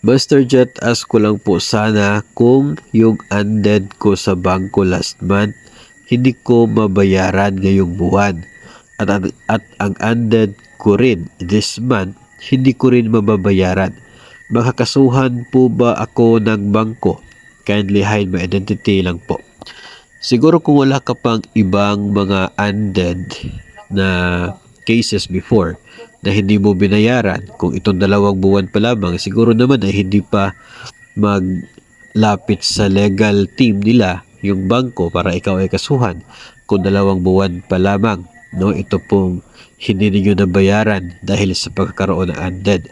Master Jet, ask ko lang po sana kung yung undead ko sa bangko last month, hindi ko mabayaran ngayong buwan. At ang undead ko rin this month, hindi ko rin mababayaran. Makakasuhan po ba ako ng bangko? Kindly hide my identity lang po. Siguro kung wala ka pang ibang mga undead na cases before na hindi mo binayaran, kung itong 2 buwan pa lamang, siguro naman ay hindi pa maglapit sa legal team nila yung bangko para ikaw ay kasuhan kung 2 buwan pa lamang, no, ito pong hindi ninyo nabayaran dahil sa pagkakaroon ng undead.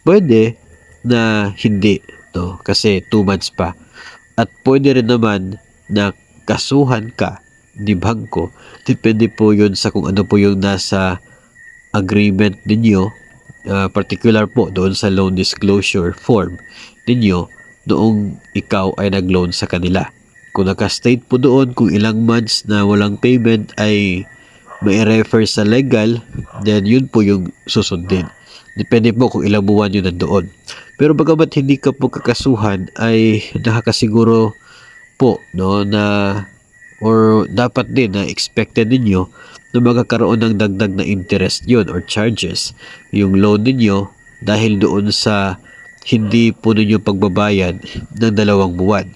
Pwede na hindi, no, kasi 2 months pa. At pwede rin naman na kasuhan ka ni bangko. Depende po yun sa kung ano po yung nasa agreement ninyo, particular po doon sa loan disclosure form ninyo noong ikaw ay nag-loan sa kanila. Kung naka-state po doon kung ilang months na walang payment ay may refer sa legal, then yun po yung susundin. Depende po kung ilang buwan yun nandoon. Pero bagamat hindi ka po kakasuhan, ay nakakasiguro po, no, na or dapat din na expected ninyo na magkakaroon ng dagdag na interest yon or charges yung loan ninyo dahil doon sa hindi po ninyo pagbabayad ng 2 buwan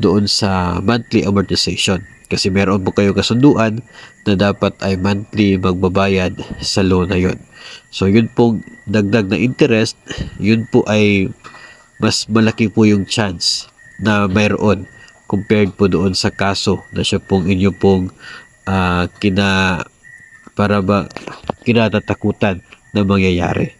doon sa monthly amortization. Kasi meron po kayong kasunduan na dapat ay monthly magbabayad sa loan na yon. So yun pong dagdag na interest, yun po ay mas malaki po yung chance na mayroon compared po doon sa kaso na siya pong inyo pong para ba kinatatakutan na mangyayari.